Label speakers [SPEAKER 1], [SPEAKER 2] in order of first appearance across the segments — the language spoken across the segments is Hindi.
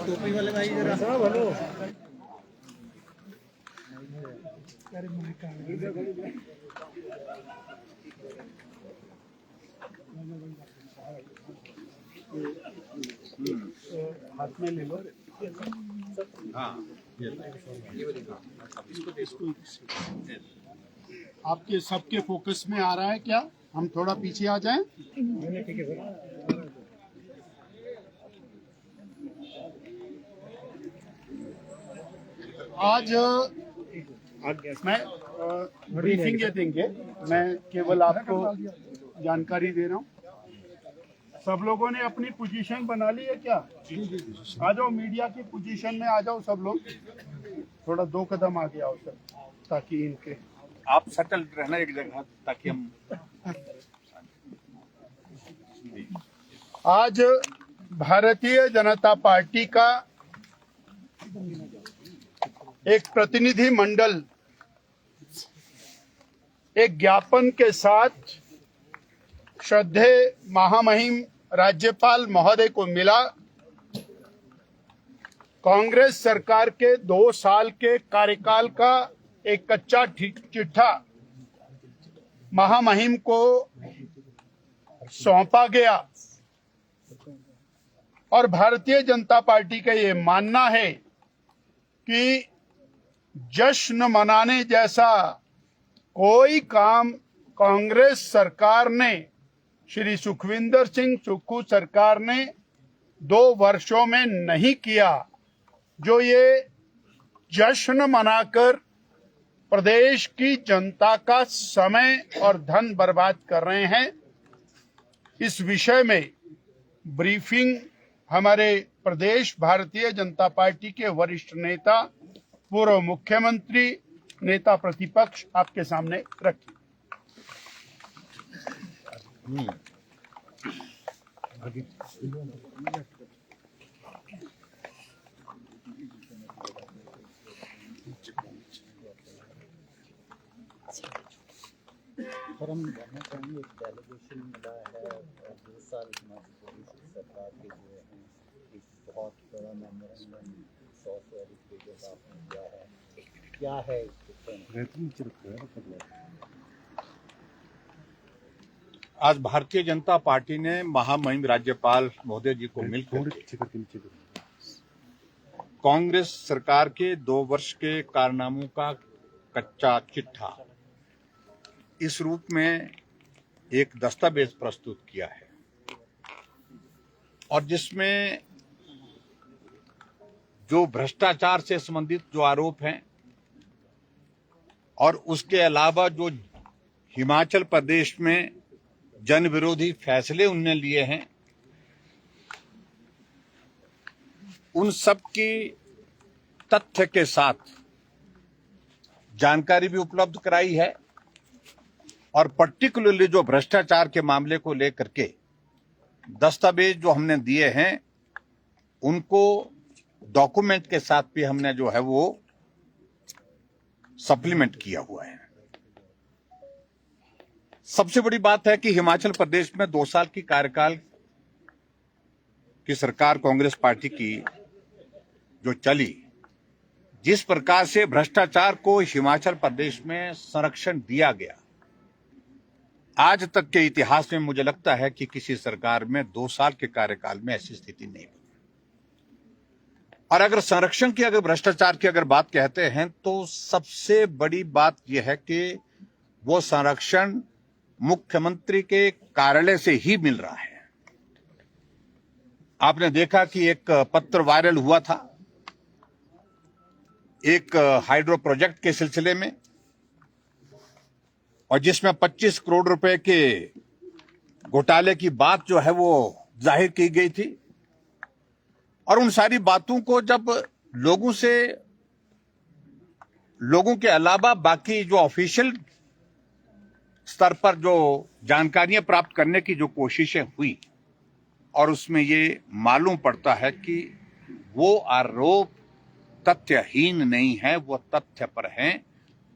[SPEAKER 1] टोपी वाले भाई जरा हाथ में ले लो। हाँ आपके सबके फोकस में आ रहा है क्या? हम थोड़ा पीछे आ जाएं। ठीक है सर। आज मैं ब्रीफिंग ये देंगे, मैं केवल आपको जानकारी दे रहा हूँ। सब लोगों ने अपनी पोजीशन बना ली है क्या? आ जाओ, मीडिया की पोजीशन में आ जाओ सब लोग। थोड़ा 2 कदम आगे आओ सर, ताकि इनके
[SPEAKER 2] आप सेटल रहना एक जगह, ताकि हम
[SPEAKER 1] आज भारतीय जनता पार्टी का एक प्रतिनिधि मंडल एक ज्ञापन के साथ श्रद्धेय महामहिम राज्यपाल महोदय को मिला। कांग्रेस सरकार के 2 साल के कार्यकाल का एक कच्चा चिट्ठा महामहिम को सौंपा गया और भारतीय जनता पार्टी का ये मानना है कि जश्न मनाने जैसा कोई काम कांग्रेस सरकार ने, श्री सुखविंदर सिंह सुक्खू सरकार ने 2 वर्षों में नहीं किया। जो ये जश्न मनाकर प्रदेश की जनता का समय और धन बर्बाद कर रहे हैं, इस विषय में ब्रीफिंग हमारे प्रदेश भारतीय जनता पार्टी के वरिष्ठ नेता, पूर्व मुख्यमंत्री, नेता प्रतिपक्ष आपके सामने रखी।
[SPEAKER 3] सर, हम जानना चाहेंगे, एक डेलीगेशन मिला है 2 साल हिमाचल प्रदेश सरकार के जो है एक बहुत बड़ा मेमोरेंडम 100 से अधिक पेजेस आपने दिया है, क्या है
[SPEAKER 2] आज भारतीय जनता पार्टी ने महामहिम राज्यपाल महोदय जी को मिलकर कांग्रेस सरकार के 2 वर्ष के कारनामों का कच्चा चिट्ठा इस रूप में एक दस्तावेज प्रस्तुत किया है, और जिसमें जो भ्रष्टाचार से संबंधित जो आरोप हैं और उसके अलावा जो हिमाचल प्रदेश में जन विरोधी फैसले उनने लिए हैं, उन सब की तथ्य के साथ जानकारी भी उपलब्ध कराई है, और पर्टिकुलरली जो भ्रष्टाचार के मामले को लेकर के दस्तावेज जो हमने दिए हैं, उनको डॉक्यूमेंट के साथ भी हमने जो है वो सप्लीमेंट किया हुआ है। सबसे बड़ी बात है कि हिमाचल प्रदेश में 2 साल की कार्यकाल की सरकार कांग्रेस पार्टी की जो चली, जिस प्रकार से भ्रष्टाचार को हिमाचल प्रदेश में संरक्षण दिया गया, आज तक के इतिहास में मुझे लगता है कि किसी सरकार में 2 साल के कार्यकाल में ऐसी स्थिति नहीं बनी। और अगर संरक्षण की, अगर भ्रष्टाचार की अगर बात कहते हैं, तो सबसे बड़ी बात यह है कि वो संरक्षण मुख्यमंत्री के कार्यालय से ही मिल रहा है। आपने देखा कि एक पत्र वायरल हुआ था एक हाइड्रो प्रोजेक्ट के सिलसिले में, और जिसमें 25 करोड़ रुपए के घोटाले की बात जो है वो जाहिर की गई थी। और उन सारी बातों को जब लोगों के अलावा बाकी जो ऑफिशियल स्तर पर जो जानकारियां प्राप्त करने की जो कोशिशें हुई, और उसमें ये मालूम पड़ता है कि वो आरोप तथ्यहीन नहीं है, वो तथ्य पर हैं,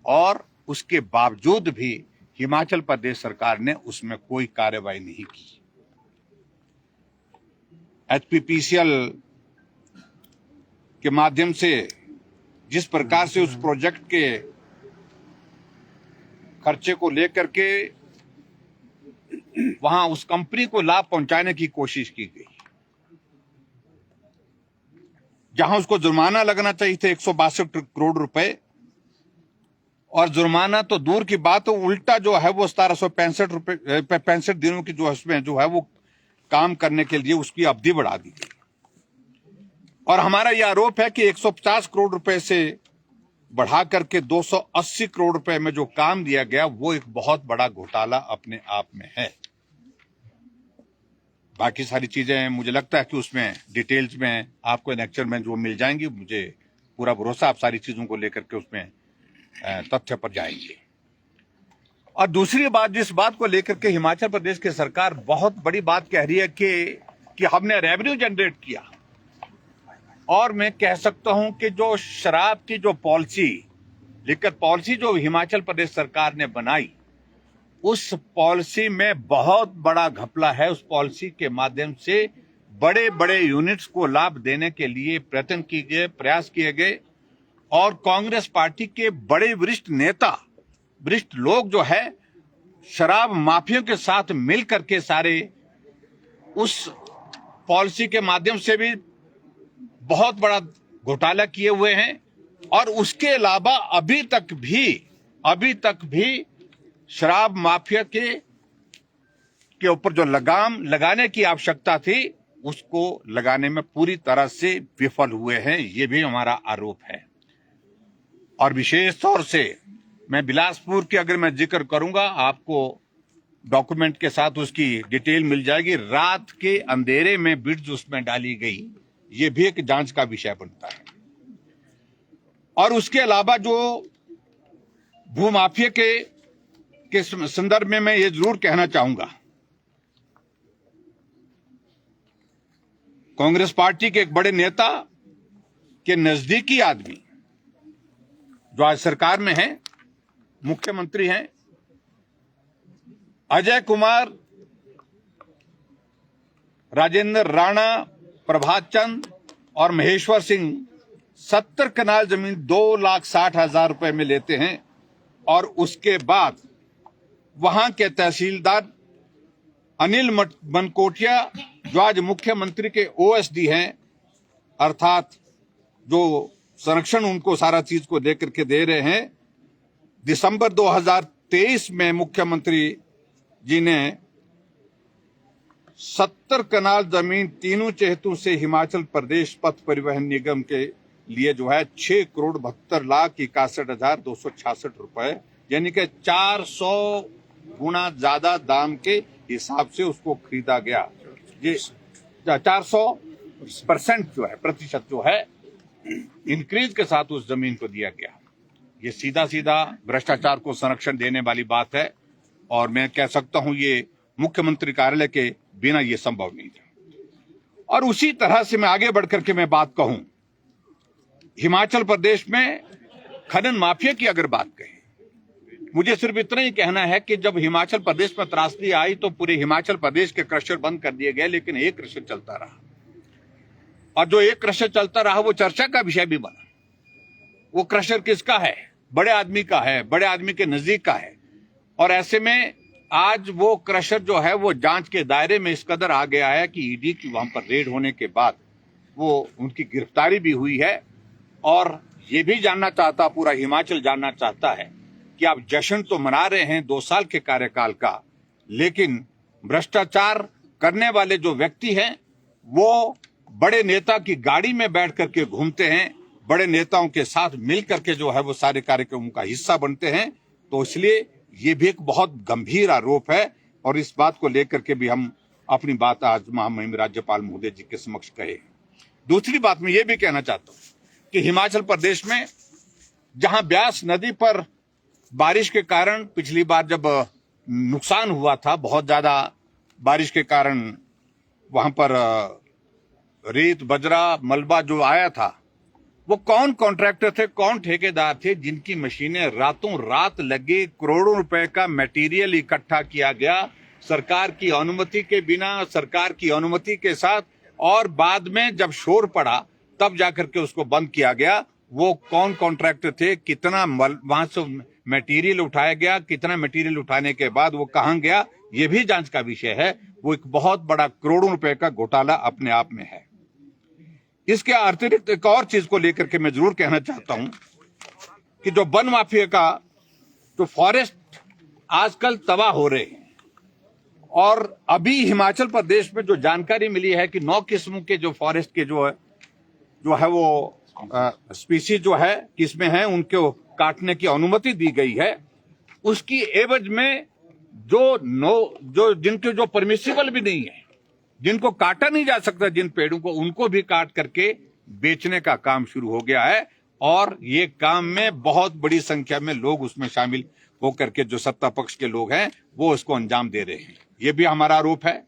[SPEAKER 2] और उसके बावजूद भी हिमाचल प्रदेश सरकार ने उसमें कोई कार्रवाई नहीं की। एचपीपीसीएल के माध्यम से जिस प्रकार से उस प्रोजेक्ट के खर्चे को लेकर के वहां उस कंपनी को लाभ पहुंचाने की कोशिश की गई, जहां उसको जुर्माना लगना चाहिए था 162 करोड़ रुपए, और जुर्माना तो दूर की बात हो, उल्टा जो है वो 1765 दिनों की जो उसमें जो है वो काम करने के लिए उसकी अवधि बढ़ा दी गई। और हमारा यह आरोप है कि 150 करोड़ रुपए से बढ़ा करके 280 करोड़ रुपए में जो काम दिया गया वो एक बहुत बड़ा घोटाला अपने आप में है। बाकी सारी चीजें मुझे लगता है कि उसमें डिटेल्स में आपको लेक्चर में जो मिल जाएंगी, मुझे पूरा भरोसा आप सारी चीजों को लेकर के उसमें तथ्य पर जाएंगे। और दूसरी बात, जिस बात को लेकर के हिमाचल प्रदेश की सरकार बहुत बड़ी बात कह रही है कि हमने रेवेन्यू जनरेट किया, और मैं कह सकता हूं कि जो शराब की जो पॉलिसी, लिकर पॉलिसी जो हिमाचल प्रदेश सरकार ने बनाई, उस पॉलिसी में बहुत बड़ा घपला है। उस पॉलिसी के माध्यम से बड़े बड़े यूनिट्स को लाभ देने के लिए प्रयत्न किए गए, प्रयास किए गए, और कांग्रेस पार्टी के बड़े वरिष्ठ लोग जो है शराब माफियों के साथ मिलकर के सारे उस पॉलिसी के माध्यम से भी बहुत बड़ा घोटाला किए हुए हैं। और उसके अलावा अभी तक भी शराब माफिया के ऊपर जो लगाम लगाने की आवश्यकता थी उसको लगाने में पूरी तरह से विफल हुए हैं, ये भी हमारा आरोप है। और विशेष तौर से मैं बिलासपुर की अगर मैं जिक्र करूंगा, आपको डॉक्यूमेंट के साथ उसकी डिटेल मिल जाएगी। रात के अंधेरे में बिड्स उसमें डाली गई, ये भी एक जांच का विषय बनता है। और उसके अलावा जो भूमाफिया के संदर्भ में मैं ये जरूर कहना चाहूंगा, कांग्रेस पार्टी के एक बड़े नेता के नजदीकी आदमी जो आज सरकार में हैं, मुख्यमंत्री हैं, अजय कुमार, राजेंद्र राणा, प्रभात चंद और महेश्वर सिंह 70 कनाल जमीन 2,60,000 रुपए में लेते हैं। और उसके बाद वहां के तहसीलदार अनिल मनकोटिया, जो आज मुख्यमंत्री के ओएसडी हैं, अर्थात जो संरक्षण उनको सारा चीज को लेकर के दे रहे हैं, दिसंबर 2023 में मुख्यमंत्री जी ने 70 कनाल जमीन तीनों चेहतों से हिमाचल प्रदेश पथ परिवहन निगम के लिए जो है 6,72,61,266 रुपए, यानी कि 400 गुना ज्यादा दाम के हिसाब से उसको खरीदा गया। ये 400% जो है, प्रतिशत जो है, इंक्रीज के साथ उस जमीन को दिया गया। ये सीधा भ्रष्टाचार को संरक्षण देने वाली बात है, और मैं कह सकता हूं ये मुख्यमंत्री कार्यालय के बिना ये संभव नहीं था। और उसी तरह से मैं आगे बढ़कर के मैं बात कहूं, हिमाचल प्रदेश में खनन माफिया की अगर बात कहें, मुझे सिर्फ इतना ही कहना है कि जब हिमाचल प्रदेश में त्रासदी आई तो पूरे हिमाचल प्रदेश के क्रशर बंद कर दिए गए, लेकिन एक क्रशर चलता रहा, और जो एक क्रशर चलता रहा वो चर्चा का विषय भी बना। वो क्रशर किसका है? बड़े आदमी का है, बड़े आदमी के नजदीक का है। और ऐसे में आज वो क्रशर जो है वो जांच के दायरे में इस कदर आ गया है कि ईडी की वहां पर रेड होने के बाद वो उनकी गिरफ्तारी भी हुई है। और ये भी जानना चाहता, पूरा हिमाचल जानना चाहता है कि आप जश्न तो मना रहे हैं 2 साल के कार्यकाल का, लेकिन भ्रष्टाचार करने वाले जो व्यक्ति हैं वो बड़े नेता की गाड़ी में बैठ करके घूमते हैं, बड़े नेताओं के साथ मिल करके जो है वो सारे कार्यक्रमों का हिस्सा बनते हैं। तो इसलिए ये भी एक बहुत गंभीर आरोप है, और इस बात को लेकर के भी हम अपनी बात आज महामहिम राज्यपाल महोदय जी के समक्ष कहे। दूसरी बात मैं ये भी कहना चाहता हूं कि हिमाचल प्रदेश में जहां ब्यास नदी पर बारिश के कारण पिछली बार जब नुकसान हुआ था, बहुत ज्यादा बारिश के कारण वहां पर रेत, बजरा, मलबा जो आया था, वो कौन कॉन्ट्रैक्टर थे, कौन ठेकेदार थे जिनकी मशीनें रातों रात लगे, करोड़ों रुपए का मटेरियल इकट्ठा किया गया सरकार की अनुमति के बिना, सरकार की अनुमति के साथ। और बाद में जब शोर पड़ा तब जाकर के उसको बंद किया गया। वो कौन कॉन्ट्रैक्टर थे, कितना वहां से मटेरियल उठाया गया, कितना मटेरियल उठाने के बाद वो कहां गया, ये भी जांच का विषय है। वो एक बहुत बड़ा करोड़ों रुपए का घोटाला अपने आप में है। इसके अतिरिक्त एक और चीज को लेकर के मैं जरूर कहना चाहता हूं कि जो वन माफिया का जो फॉरेस्ट आजकल तबाह हो रहे हैं, और अभी हिमाचल प्रदेश में जो जानकारी मिली है कि 9 किस्म के जो फॉरेस्ट के जो है वो स्पीसीज जो है किसमें है, उनको काटने की अनुमति दी गई है। उसकी एवज में जो जिनके जो परमिसिबल भी नहीं है, जिनको काटा नहीं जा सकता, जिन पेड़ों को, उनको भी काट करके बेचने का काम शुरू हो गया है। और ये काम में बहुत बड़ी संख्या में लोग उसमें शामिल होकर के, जो सत्ता पक्ष के लोग हैं, वो उसको अंजाम दे रहे हैं। ये भी हमारा आरोप है।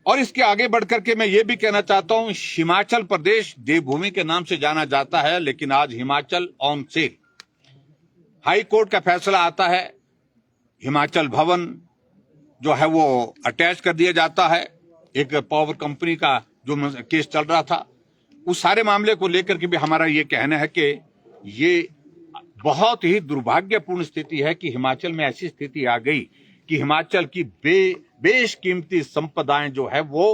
[SPEAKER 2] और इसके आगे बढ़कर के मैं ये भी कहना चाहता हूं, हिमाचल प्रदेश देवभूमि के नाम से जाना जाता है, लेकिन आज Himachal on sale. High court का फैसला आता है, हिमाचल भवन जो है वो अटैच कर दिया जाता है। एक पावर कंपनी का जो केस चल रहा था, उस सारे मामले को लेकर के भी हमारा ये कहना है कि ये बहुत ही दुर्भाग्यपूर्ण स्थिति है कि हिमाचल में ऐसी स्थिति आ गई कि हिमाचल की बेशकीमती संपदाएं जो है वो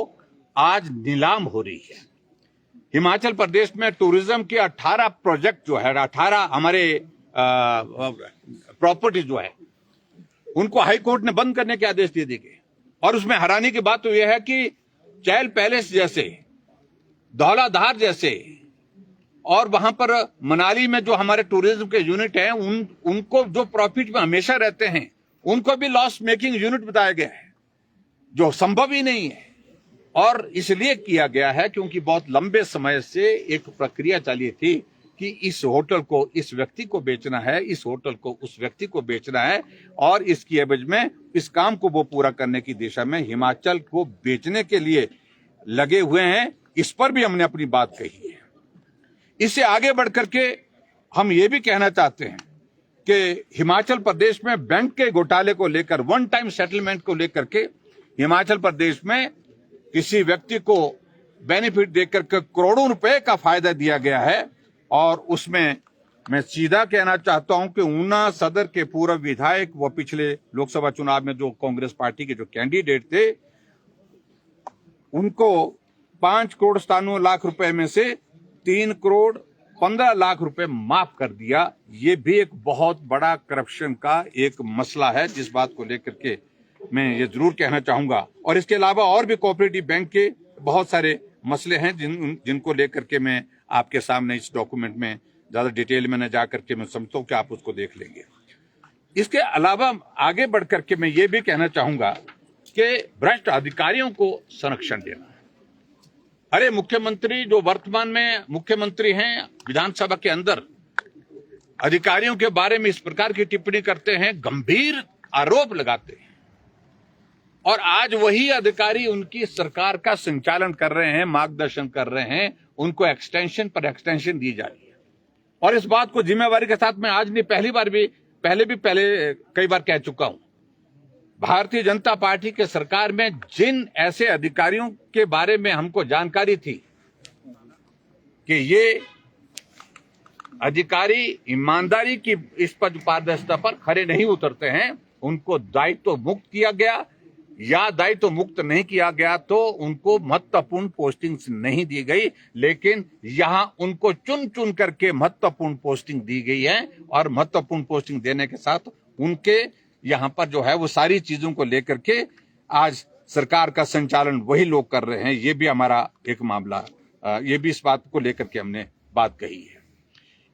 [SPEAKER 2] आज नीलाम हो रही है। हिमाचल प्रदेश में टूरिज्म के 18 प्रोजेक्ट जो है, 18 हमारे प्रॉपर्टी जो है, उनको हाई कोर्ट ने बंद करने के आदेश दे दिए। और उसमें हैरानी की बात तो यह है कि चैल पैलेस जैसे, धौलाधार जैसे, और वहां पर मनाली में जो हमारे टूरिज्म के यूनिट हैं, उनको जो प्रॉफिट में हमेशा रहते हैं, उनको भी लॉस मेकिंग यूनिट बताया गया है, जो संभव ही नहीं है। और इसलिए किया गया है क्योंकि बहुत लंबे समय से एक प्रक्रिया चली थी कि इस होटल को इस व्यक्ति को बेचना है, इस होटल को उस व्यक्ति को बेचना है, और इसकी एवज में इस काम को वो पूरा करने की दिशा में हिमाचल को बेचने के लिए लगे हुए हैं। इस पर भी हमने अपनी बात कही है। इससे आगे बढ़कर के हम ये भी कहना चाहते हैं कि हिमाचल प्रदेश में बैंक के घोटाले को लेकर, वन टाइम सेटलमेंट को लेकर के हिमाचल प्रदेश में किसी व्यक्ति को बेनिफिट देकर के करोड़ों रुपए का फायदा दिया गया है। और उसमें मैं सीधा कहना चाहता हूं कि ऊना सदर के पूर्व विधायक, वो पिछले लोकसभा चुनाव में जो कांग्रेस पार्टी के जो कैंडिडेट थे, उनको 5 करोड़ 97 लाख रुपए में से 3 करोड़ 15 लाख रुपए माफ कर दिया। ये भी एक बहुत बड़ा करप्शन का एक मसला है, जिस बात को लेकर के मैं ये जरूर कहना चाहूंगा। और इसके अलावा और भी कोऑपरेटिव बैंक के बहुत सारे मसले हैं जिनको लेकर के मैं आपके सामने इस डॉक्यूमेंट में ज्यादा डिटेल में न जाकर के मैं समझता हूं कि आप उसको देख लेंगे। इसके अलावा आगे बढ़कर के मैं ये भी कहना चाहूंगा कि भ्रष्ट अधिकारियों को संरक्षण देना। अरे मुख्यमंत्री जो वर्तमान में मुख्यमंत्री हैं, विधानसभा के अंदर अधिकारियों के बारे में इस प्रकार की टिप्पणी करते हैं, गंभीर आरोप लगाते हैं, और आज वही अधिकारी उनकी सरकार का संचालन कर रहे हैं, मार्गदर्शन कर रहे हैं, उनको एक्सटेंशन पर एक्सटेंशन दी जा रही है। और इस बात को जिम्मेवारी के साथ मैं आज नहीं, पहले कई बार कह चुका हूं, भारतीय जनता पार्टी के सरकार में जिन ऐसे अधिकारियों के बारे में हमको जानकारी थी कि ये अधिकारी ईमानदारी की इस पर पारदर्शिता पर खरे नहीं उतरते हैं, उनको दायित्व मुक्त किया गया, या दायित्व मुक्त नहीं किया गया तो उनको महत्वपूर्ण पोस्टिंग्स नहीं दी गई। लेकिन यहां उनको चुन चुन करके महत्वपूर्ण पोस्टिंग दी गई है, और महत्वपूर्ण पोस्टिंग देने के साथ उनके यहां पर जो है वो सारी चीजों को लेकर के आज सरकार का संचालन वही लोग कर रहे हैं। ये भी हमारा एक मामला, ये भी इस बात को लेकर के हमने बात कही है।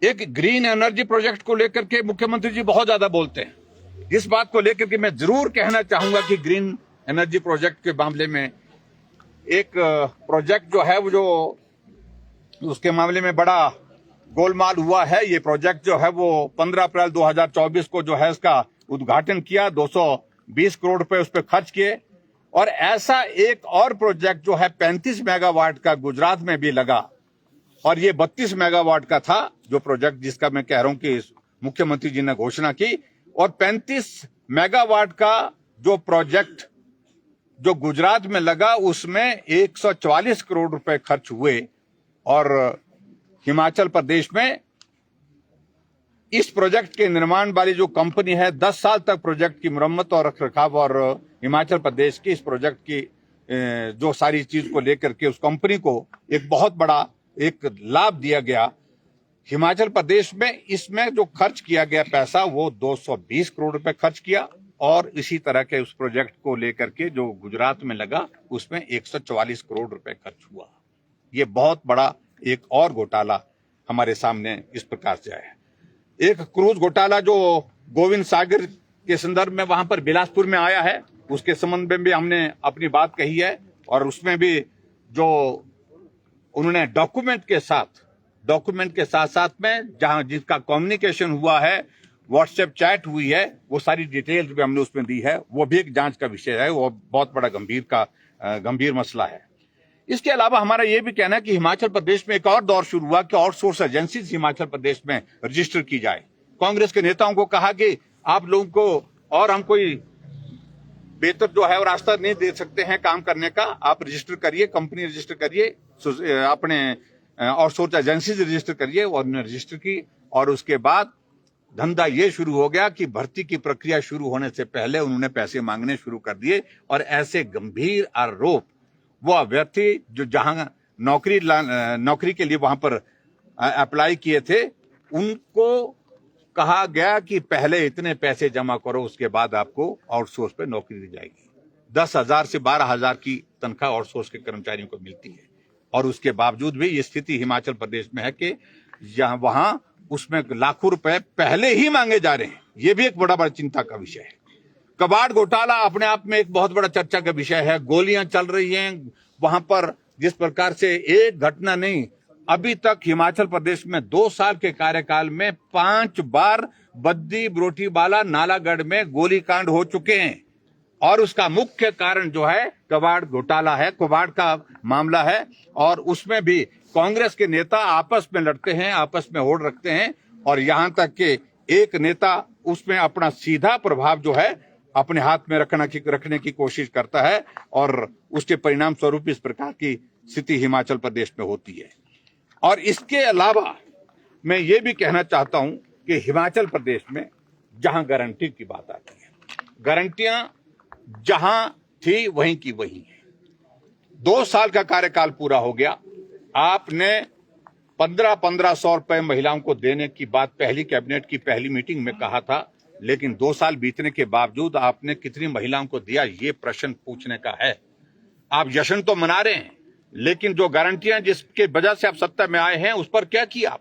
[SPEAKER 2] एक ग्रीन एनर्जी प्रोजेक्ट को लेकर के मुख्यमंत्री जी बहुत ज्यादा बोलते हैं। इस बात को लेकर के मैं जरूर कहना चाहूंगा कि ग्रीन एनर्जी प्रोजेक्ट के मामले में एक प्रोजेक्ट जो है वो जो उसके मामले में बड़ा गोलमाल हुआ है। ये प्रोजेक्ट जो है वो 15 अप्रैल 2024 को जो है इसका उद्घाटन किया, 220 करोड़ रुपए उस पर खर्च किए। और ऐसा एक और प्रोजेक्ट जो है 35 मेगावाट का गुजरात में भी लगा, और ये 32 मेगावाट का था जो प्रोजेक्ट जिसका मैं कह रहा हूं कि मुख्यमंत्री जी ने घोषणा की। और 35 मेगावाट का जो प्रोजेक्ट जो गुजरात में लगा उसमें 144 करोड़ रुपए खर्च हुए, और हिमाचल प्रदेश में इस प्रोजेक्ट के निर्माण वाली जो कंपनी है 10 साल तक प्रोजेक्ट की मरम्मत और रखरखाव और हिमाचल प्रदेश की इस प्रोजेक्ट की जो सारी चीज को लेकर के उस कंपनी को एक बहुत बड़ा एक लाभ दिया गया। हिमाचल प्रदेश में इसमें जो खर्च किया गया पैसा वो 220 करोड़ रुपए खर्च किया और इसी तरह के उस प्रोजेक्ट को लेकर के जो गुजरात में लगा उसमें 144 करोड़ रुपए खर्च हुआ। ये बहुत बड़ा एक और घोटाला हमारे सामने इस प्रकार से आया। एक क्रूज घोटाला जो गोविंद सागर के संदर्भ में वहां पर बिलासपुर में आया है, उसके संबंध में भी हमने अपनी बात कही है और उसमें भी जो उन्होंने डॉक्यूमेंट के साथ साथ में जहां जिसका कम्युनिकेशन हुआ है, व्हाट्सएप चैट हुई है, वो सारी डिटेल्स भी हमने उसमें दी है। वो भी एक जांच का विषय है, वो बहुत बड़ा गंभीर मसला है। इसके अलावा हमारा ये भी कहना है कि हिमाचल प्रदेश में एक और दौर शुरू हुआ कि आउटसोर्स एजेंसीज हिमाचल प्रदेश में रजिस्टर की जाए। कांग्रेस के नेताओं को कहा कि आप लोगों को और हम कोई बेहतर जो है वो रास्ता नहीं दे सकते हैं काम करने का, आप रजिस्टर करिए, कंपनी रजिस्टर करिए, अपने आउटसोर्स एजेंसीज रजिस्टर करिए। और उन्होंने रजिस्टर की और उसके बाद धंधा ये शुरू हो गया कि भर्ती की प्रक्रिया शुरू होने से पहले उन्होंने पैसे मांगने शुरू कर दिए और ऐसे गंभीर आरोप वो अभ्यर्थी जो जहां नौकरी के लिए वहां पर अप्लाई किए थे उनको कहा गया कि पहले इतने पैसे जमा करो, उसके बाद आपको आउटसोर्स पे नौकरी दी जाएगी। 10,000 से 12,000 की तनख्वाह आउटसोर्स के कर्मचारियों को मिलती है और उसके बावजूद भी ये स्थिति हिमाचल प्रदेश में है कि वहां उसमें लाखों रुपए पहले ही मांगे जा रहे हैं। ये भी एक बड़ा चिंता का विषय है। कबाड़ घोटाला अपने आप में एक बहुत बड़ा चर्चा का विषय है। गोलियां चल रही हैं वहां पर, जिस प्रकार से एक घटना नहीं, अभी तक हिमाचल प्रदेश में 2 साल के कार्यकाल में 5 बार बद्दी बरोटीवाला नालागढ़ में गोलीकांड हो चुके हैं और उसका मुख्य कारण जो है कबाड़ घोटाला है, कबाड़ का मामला है। और उसमें भी कांग्रेस के नेता आपस में लड़ते हैं, आपस में होड़ रखते हैं और यहां तक कि एक नेता उसमें अपना सीधा प्रभाव जो है अपने हाथ में रखने की कोशिश करता है और उसके परिणाम स्वरूप इस प्रकार की स्थिति हिमाचल प्रदेश में होती है। और इसके अलावा मैं ये भी कहना चाहता हूं कि हिमाचल प्रदेश में जहां गारंटी की बात आती है, गारंटियां जहां थी वहीं की वहीं है। 2 साल का कार्यकाल पूरा हो गया, आपने 1500 रुपए महिलाओं को देने की बात पहली कैबिनेट की पहली मीटिंग में कहा था, लेकिन 2 साल बीतने के बावजूद आपने कितनी महिलाओं को दिया, ये प्रश्न पूछने का है। आप जश्न तो मना रहे हैं, लेकिन जो गारंटियां जिसके वजह से आप सत्ता में आए हैं उस पर क्या किया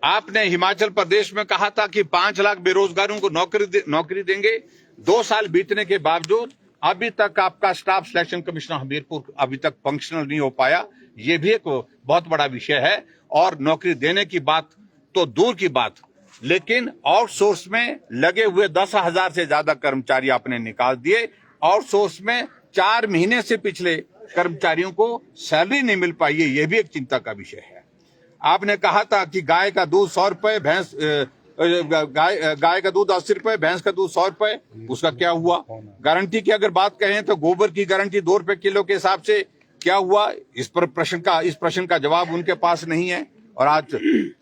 [SPEAKER 2] आपने हिमाचल प्रदेश में कहा था कि 5 लाख बेरोजगारों को नौकरी देंगे। 2 साल बीतने के बावजूद अभी तक आपका स्टाफ सिलेक्शन कमिश्नर हमीरपुर अभी तक फंक्शनल नहीं हो पाया। ये भी एक बहुत बड़ा विषय है। और नौकरी देने की बात तो दूर की बात, लेकिन आउटसोर्स में लगे हुए 10,000 से ज्यादा कर्मचारी आपने निकाल दिए। आउटसोर्स में 4 महीने से पिछले कर्मचारियों को सैलरी नहीं मिल पाई है, यह भी एक चिंता का विषय है। आपने कहा था कि गाय का दूध 100 रुपए, गाय का दूध 80 रुपए, भैंस का दूध 100 रुपए, उसका क्या हुआ? गारंटी की अगर बात कहें तो गोबर की गारंटी 2 रुपए किलो के हिसाब से क्या हुआ? इस प्रश्न का जवाब उनके पास नहीं है। और आज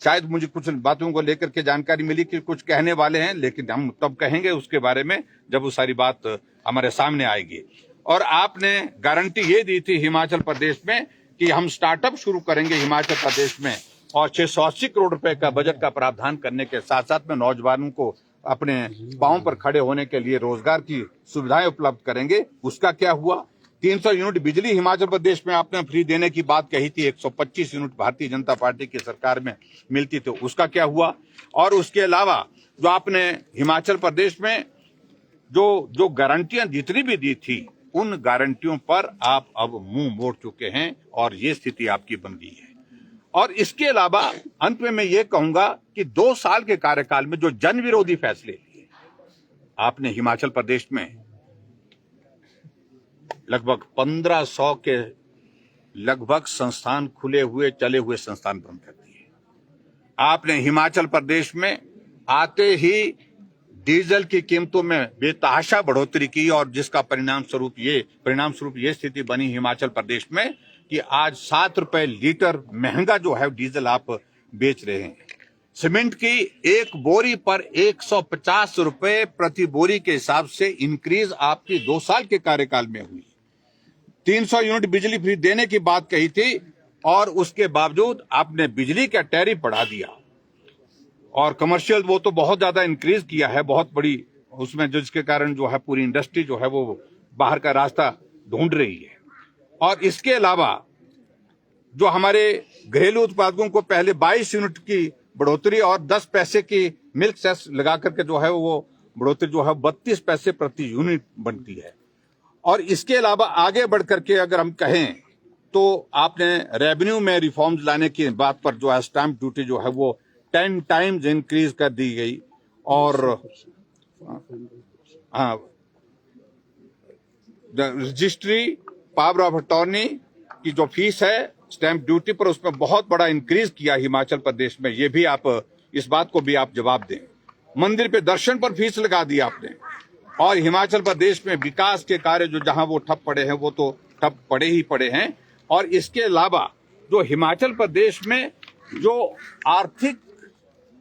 [SPEAKER 2] शायद मुझे कुछ बातों को लेकर के जानकारी मिली कि कुछ कहने वाले हैं, लेकिन हम तब कहेंगे उसके बारे में जब वो सारी बात हमारे सामने आएगी। और आपने गारंटी ये दी थी हिमाचल प्रदेश में कि हम स्टार्टअप शुरू करेंगे हिमाचल प्रदेश में और 680 करोड़ रुपए का बजट का प्रावधान करने के साथ साथ में नौजवानों को अपने पांव पर खड़े होने के लिए रोजगार की सुविधाएं उपलब्ध करेंगे। उसका क्या हुआ? 300 यूनिट बिजली हिमाचल प्रदेश में आपने फ्री देने की बात कही थी, 125 यूनिट भारतीय जनता पार्टी की सरकार में मिलती थी, उसका क्या हुआ? और उसके अलावा जो आपने हिमाचल प्रदेश में जो गारंटियां जितनी भी दी थी, उन गारंटियों पर आप अब मुंह मोड़ चुके हैं और ये स्थिति आपकी बन गई है। और इसके अलावा अंत में मैं ये कहूंगा कि 2 साल के कार्यकाल में जो जन विरोधी फैसले लिए आपने, हिमाचल प्रदेश में लगभग 1500 के लगभग संस्थान खुले हुए चले हुए संस्थान बंद कर दिए। आपने हिमाचल प्रदेश में आते ही डीजल की कीमतों में बेतहाशा बढ़ोतरी की और जिसका परिणाम स्वरूप ये स्थिति बनी हिमाचल प्रदेश में कि आज 7 रुपए लीटर महंगा जो है डीजल आप बेच रहे हैं। सीमेंट की एक बोरी पर 150 रुपए प्रति बोरी के हिसाब से इंक्रीज आपकी 2 साल के कार्यकाल में हुई। 300 यूनिट बिजली फ्री देने की बात कही थी और उसके बावजूद आपने बिजली का टैरिफ बढ़ा दिया और कमर्शियल वो तो बहुत ज्यादा इंक्रीज किया है, बहुत बड़ी उसमें, जिसके कारण जो है पूरी इंडस्ट्री जो है वो बाहर का रास्ता ढूंढ रही है। और इसके अलावा जो हमारे घरेलू उत्पादकों को पहले 22 यूनिट की बढ़ोतरी और 10 पैसे की मिल्क सेस लगा करके जो है वो बढ़ोतरी जो है 32 पैसे प्रति यूनिट बनती है। और इसके अलावा आगे बढ़ करके अगर हम कहें तो आपने रेवेन्यू में रिफॉर्म्स लाने की बात पर जो है स्टैंप ड्यूटी जो है वो 10 टाइम्स इंक्रीज कर दी गई और रजिस्ट्री पावर ऑफ अटॉर्नी की जो फीस है स्टैंप ड्यूटी पर, उसमें बहुत बड़ा इंक्रीज किया हिमाचल प्रदेश में। ये भी आप इस बात को भी आप जवाब दें। मंदिर पे दर्शन पर फीस लगा दी आपने और हिमाचल प्रदेश में विकास के कार्य जो जहां वो ठप पड़े हैं वो तो ठप पड़े ही पड़े हैं। और इसके अलावा जो हिमाचल प्रदेश में जो आर्थिक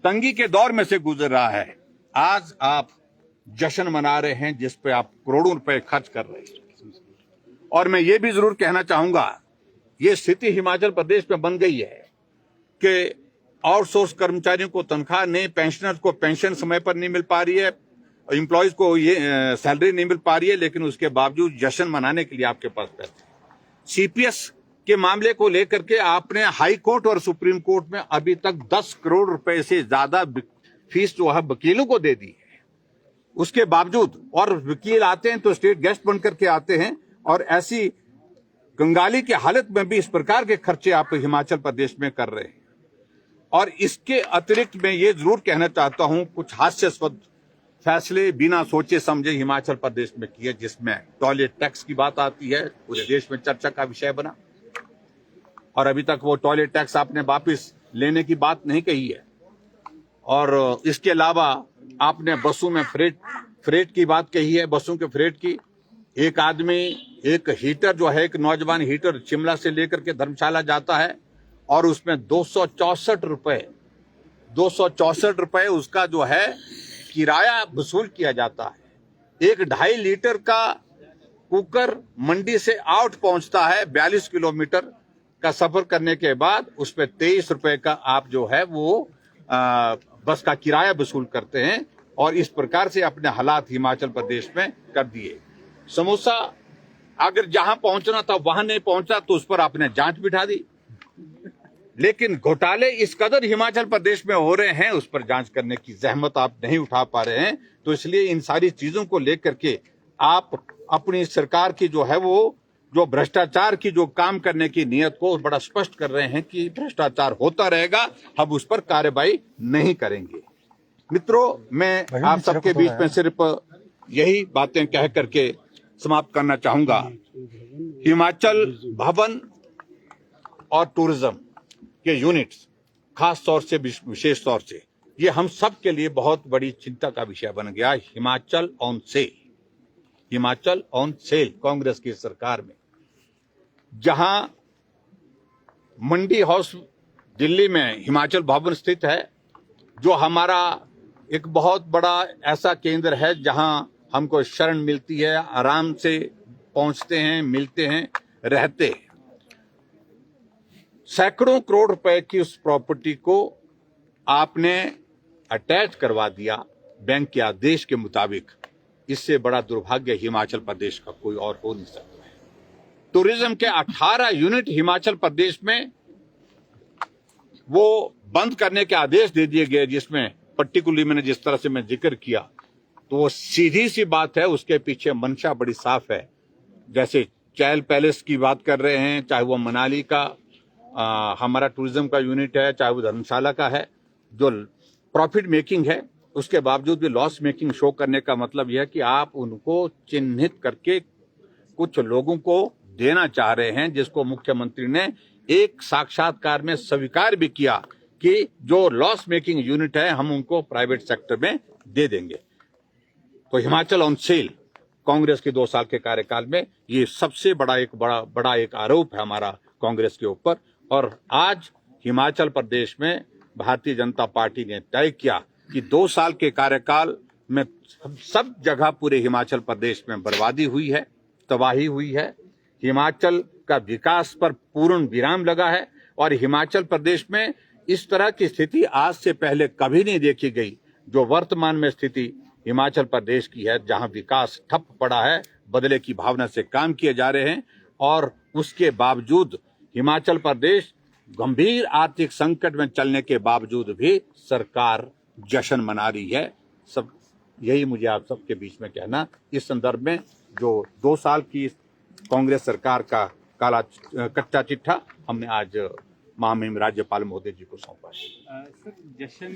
[SPEAKER 2] तंगी के दौर में से गुजर रहा है, आज आप जश्न मना रहे हैं जिस पे आप करोड़ों रुपए खर्च कर रहे हैं। और मैं ये भी जरूर कहना चाहूंगा, ये स्थिति हिमाचल प्रदेश में बन गई है कि आउटसोर्स कर्मचारियों को तनख्वाह नहीं, पेंशनर्स को पेंशन समय पर नहीं मिल पा रही है, एम्प्लॉयज को ये सैलरी नहीं मिल पा रही है, लेकिन उसके बावजूद जश्न मनाने के लिए आपके पास पैसे। सीपीएस के मामले को लेकर के आपने हाई कोर्ट और सुप्रीम कोर्ट में अभी तक 10 करोड़ रुपए से ज्यादा फीस जो है वकीलों को दे दी है। उसके बावजूद और वकील आते हैं तो स्टेट गेस्ट बनकर के आते हैं और ऐसी कंगाली की हालत में भी इस प्रकार के खर्चे आप हिमाचल प्रदेश में कर रहे हैं। और इसके अतिरिक्त मैं ये जरूर कहना चाहता हूं, कुछ हास्यास्पद फैसले बिना सोचे समझे हिमाचल प्रदेश में किए, जिसमें टॉयलेट टैक्स की बात आती है, पूरे देश में चर्चा का विषय बना और अभी तक वो टॉयलेट टैक्स आपने वापस लेने की बात नहीं कही है। और इसके अलावा आपने बसों में फ्रेट की बात कही है, बसों के फ्रेट की। एक आदमी एक हीटर जो है, एक नौजवान हीटर शिमला से लेकर के धर्मशाला जाता है और उसमें 264 रुपए उसका जो है किराया वसूल किया जाता है। एक 2.5 लीटर का कुकर मंडी से आउट पहुंचता है, 42 किलोमीटर का सफर करने के बाद उस पर 23 रुपए का आप जो है वो बस का किराया वसूल करते हैं। और इस प्रकार से अपने हालात हिमाचल प्रदेश में कर दिए। समोसा अगर जहां पहुंचना था वहां नहीं पहुंचा तो उस पर आपने जांच बिठा दी, लेकिन घोटाले इस कदर हिमाचल प्रदेश में हो रहे हैं उस पर जांच करने की जहमत आप नहीं उठा पा रहे हैं। तो इसलिए इन सारी चीजों को लेकर के आप अपनी सरकार की जो है वो जो भ्रष्टाचार की जो काम करने की नीयत को बड़ा स्पष्ट कर रहे हैं कि भ्रष्टाचार होता रहेगा, हम उस पर कार्रवाई नहीं करेंगे। मित्रों, मैं आप सबके बीच में सिर्फ यही बातें कह करके समाप्त करना चाहूंगा। हिमाचल भवन और टूरिज्म के यूनिट्स खास तौर से, विशेष तौर से, ये हम सब के लिए बहुत बड़ी चिंता का विषय बन गया। हिमाचल ऑन सेल कांग्रेस की सरकार में, जहां मंडी हाउस दिल्ली में हिमाचल भवन स्थित है, जो हमारा एक बहुत बड़ा ऐसा केंद्र है जहां हमको शरण मिलती है, आराम से पहुंचते हैं, मिलते हैं, रहते हैं। सैकड़ों करोड़ रुपए की उस प्रॉपर्टी को आपने अटैच करवा दिया बैंक के आदेश के मुताबिक। इससे बड़ा दुर्भाग्य हिमाचल प्रदेश का कोई और हो नहीं सकता है। टूरिज्म के 18 यूनिट हिमाचल प्रदेश में वो बंद करने के आदेश दे दिए गए, जिसमें पर्टिकुलरली मैंने जिस तरह से मैं जिक्र किया, तो वो सीधी सी बात है, उसके पीछे मंशा बड़ी साफ है। जैसे चैल पैलेस की बात कर रहे हैं, चाहे वो मनाली का हमारा टूरिज्म का यूनिट है, चाहे वो धर्मशाला का है, जो प्रॉफिट मेकिंग है, उसके बावजूद भी लॉस मेकिंग शो करने का मतलब यह है कि आप उनको चिन्हित करके कुछ लोगों को देना चाह रहे हैं, जिसको मुख्यमंत्री ने एक साक्षात्कार में स्वीकार भी किया कि जो लॉस मेकिंग यूनिट है हम उनको प्राइवेट सेक्टर में दे देंगे। तो हिमाचल ऑन सेल कांग्रेस के 2 साल के कार्यकाल में ये सबसे बड़ा एक आरोप है हमारा कांग्रेस के ऊपर। और आज हिमाचल प्रदेश में भारतीय जनता पार्टी ने तय किया कि 2 साल के कार्यकाल में सब जगह पूरे हिमाचल प्रदेश में बर्बादी हुई है, तबाही हुई है, हिमाचल का विकास पर पूर्ण विराम लगा है और हिमाचल प्रदेश में इस तरह की स्थिति आज से पहले कभी नहीं देखी गई। जो वर्तमान में स्थिति हिमाचल प्रदेश की है, जहां विकास ठप पड़ा है, बदले की भावना से काम किए जा रहे हैं और उसके बावजूद हिमाचल प्रदेश गंभीर आर्थिक संकट में चलने के बावजूद भी सरकार जश्न मना रही है। सब यही मुझे आप सबके बीच में कहना। इस संदर्भ में जो 2 साल की कांग्रेस सरकार का काला कच्चा चिट्ठा हमने आज महामहिम राज्यपाल महोदय जी को सौंपा है।
[SPEAKER 4] सर, जश्न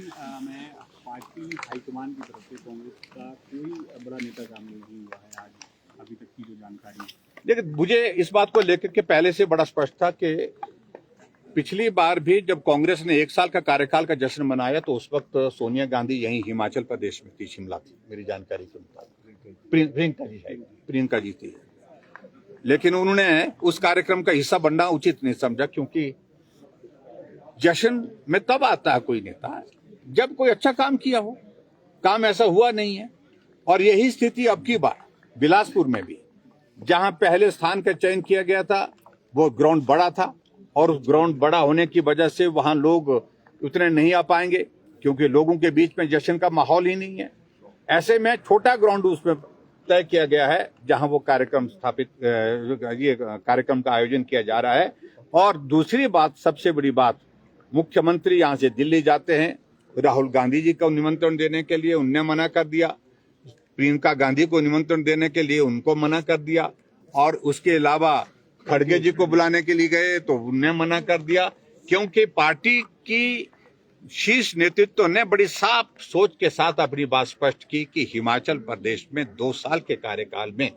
[SPEAKER 4] में पार्टी हाईकमान की तरफ से कांग्रेस का कोई बड़ा नेता शामिल नहीं हुआ है आज अभी तक की जो जानकारी है।
[SPEAKER 2] लेकिन मुझे इस बात को लेकर के पहले से बड़ा स्पष्ट था कि पिछली बार भी जब कांग्रेस ने 1 साल का कार्यकाल का जश्न मनाया तो उस वक्त सोनिया गांधी यहीं हिमाचल प्रदेश में थी, शिमला थी, मेरी जानकारी के मुताबिक प्रियंका जी थी। लेकिन उन्होंने उस कार्यक्रम का हिस्सा बनना उचित नहीं समझा, क्योंकि जश्न में तब आता है कोई नेता जब कोई अच्छा काम किया हो। काम ऐसा हुआ नहीं है और यही स्थिति अब की बार बिलासपुर में भी, जहां पहले स्थान का चयन किया गया था वो ग्राउंड बड़ा था और उस ग्राउंड बड़ा होने की वजह से वहां लोग उतने नहीं आ पाएंगे, क्योंकि लोगों के बीच में जश्न का माहौल ही नहीं है। ऐसे में छोटा ग्राउंड उसमें तय किया गया है जहां वो कार्यक्रम ये कार्यक्रम का आयोजन किया जा रहा है। और दूसरी बात, सबसे बड़ी बात, मुख्यमंत्री यहां से दिल्ली जाते हैं राहुल गांधी जी को निमंत्रण देने के लिए, उनने मना कर दिया। प्रियंका गांधी को निमंत्रण देने के लिए उनको मना कर दिया और उसके अलावा खड़गे जी को बुलाने के लिए गए तो उन्हें मना कर दिया, क्योंकि पार्टी की शीर्ष नेतृत्व ने बड़ी साफ सोच के साथ अपनी बात स्पष्ट की कि हिमाचल प्रदेश में 2 साल के कार्यकाल में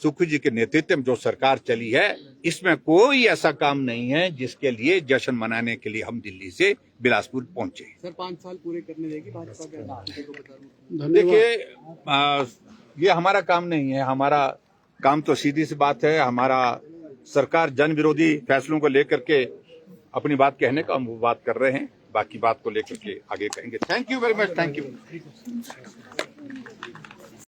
[SPEAKER 2] सुखू जी के नेतृत्व में जो सरकार चली है, इसमें कोई ऐसा काम नहीं है जिसके लिए जश्न मनाने के लिए हम दिल्ली से बिलासपुर पहुंचे।
[SPEAKER 4] सर, 5 साल पूरे करने देगी भाजपा के?
[SPEAKER 2] देखिए, ये हमारा काम नहीं है। हमारा काम तो सीधी सी बात है, हमारा सरकार जन विरोधी फैसलों को लेकर के अपनी बात कहने का हम बात कर रहे हैं, बाकी बात को लेकर के आगे कहेंगे। Thank you very much. Thank you.